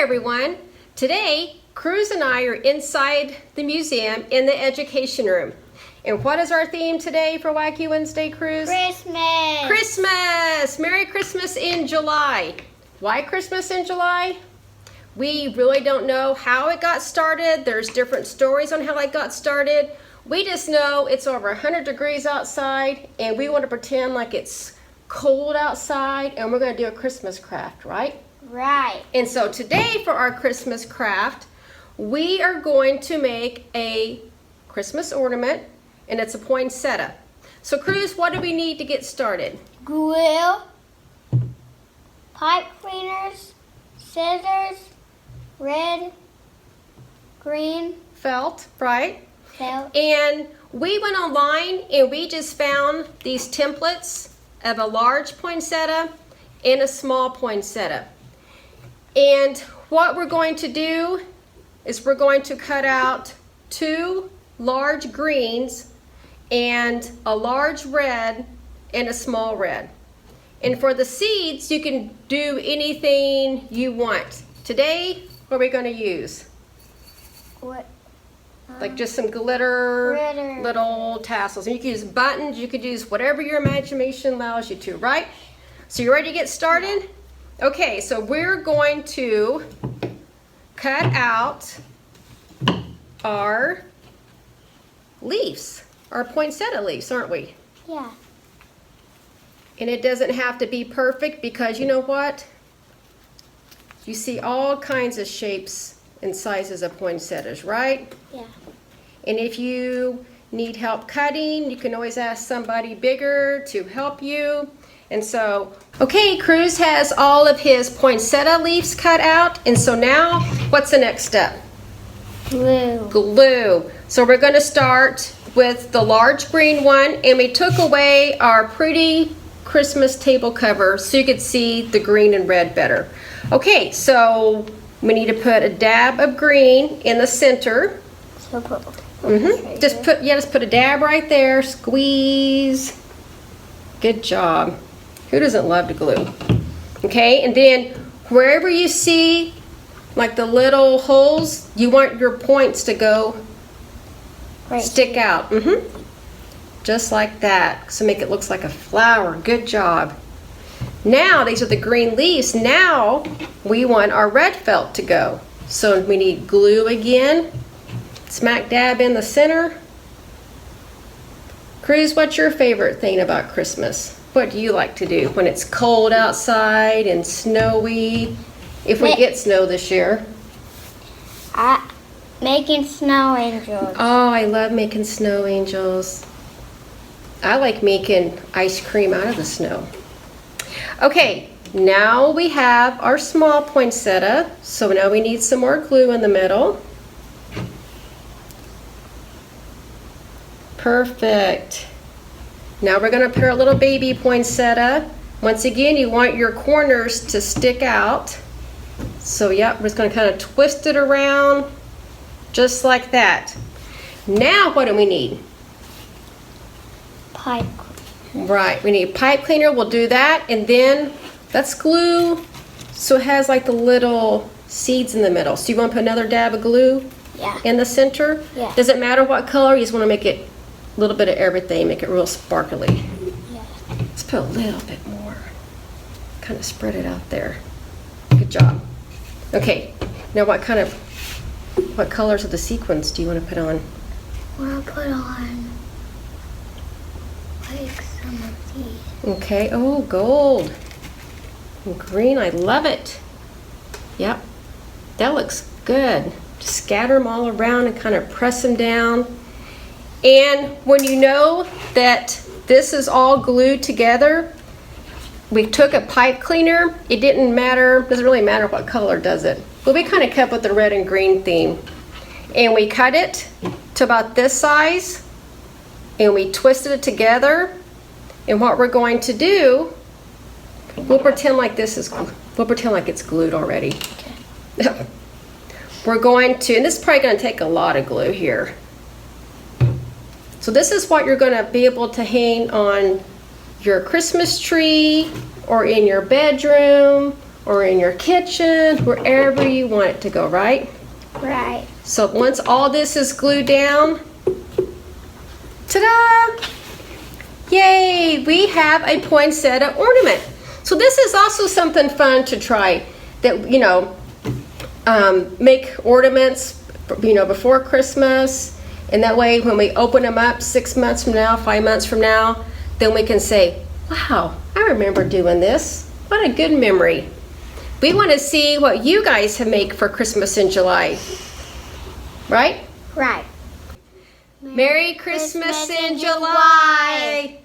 Everyone. Today, Cruz and I are inside the museum in the education room. And what is our theme today for Wacky Wednesday, Cruz? Christmas! Christmas! Merry Christmas in July. Why Christmas in July? We really don't know how it got started. There's different stories on how it got started. We just know it's over 100 degrees outside and we want to pretend like it's cold outside and we're going to do a Christmas craft, right? Right. And so today for our Christmas craft, we are going to make a Christmas ornament, and it's a poinsettia. So Cruz, what do we need to get started? Glue, pipe cleaners, scissors, red, green. Felt, right? Felt. And we went online and we just found these templates of a large poinsettia and a small poinsettia. And what we're going to do is we're going to cut out 2 large greens and a large red and a small red. And for the seeds, you can do anything you want. Today, what are we going to use? What? Like just some glitter, Glitter. little tassels. And you can use buttons, you could use whatever your imagination allows you to, right? So you ready to get started? Okay, so we're going to cut out our leaves, our poinsettia leaves, aren't we? Yeah. And it doesn't have to be perfect because you know what? You see all kinds of shapes and sizes of poinsettias, right? Yeah. And if you need help cutting, you can always ask somebody bigger to help you. And so, okay, Cruz has all of his poinsettia leaves cut out. And so now, what's the next step? Glue. Glue. So we're going to start with the large green one. And we took away our pretty Christmas table cover so you could see the green and red better. Okay, so we need to put a dab of green in the center. So put. Mm-hmm. Just put a dab right there. Squeeze. Good job. Who doesn't love to glue? Okay, and then wherever you see like the little holes, you want your points to go Right. stick out. Mm-hmm. Just like that. So make it look like a flower. Good job. Now these are the green leaves. Now we want our red felt to go. So we need glue again. Smack dab in the center. Cruz, what's your favorite thing about Christmas? What do you like to do when it's cold outside and snowy? If we get snow this year. Making snow angels. Oh, I love making snow angels. I like making ice cream out of the snow. Okay, now we have our small poinsettia. So now we need some more glue in the middle. Perfect. Now we're going to put our little baby poinsettia. Once again, you want your corners to stick out. So yep, we're just going to kind of twist it around just like that. Now what do we need? Pipe. Right, we need pipe cleaner. We'll do that. And then let's glue so it has like the little seeds in the middle. So you want to put another dab of glue in the center? Yeah. Does it matter what color? You just want to make it a little bit of everything, make it real sparkly. Yeah. Let's put a little bit more. Kind of spread it out there. Good job. Okay, now what colors of the sequins do you want to put on? I want to put on like some of these. Okay, oh, gold. And green, I love it. Yep, that looks good. Just scatter them all around and kind of press them down. And when you know that this is all glued together, we took a pipe cleaner. It doesn't really matter what color, does it? But we kind of kept with the red and green theme. And we cut it to about this size and we twisted it together. And what we're going to do, we'll pretend like this is We'll pretend like it's glued already. Okay. We're going to, and this is probably going to take a lot of glue here. So this is what you're going to be able to hang on your Christmas tree, or in your bedroom, or in your kitchen, wherever you want it to go, right? Right. So once all this is glued down, ta-da! Yay, we have a poinsettia ornament. So this is also something fun to try, that, you know, make ornaments, you know, before Christmas, and that way when we open them up 6 months from now, 5 months from now, then we can say, wow, I remember doing this. What a good memory. We want to see what you guys have made for Christmas in July. Right? Right. Merry Christmas in July.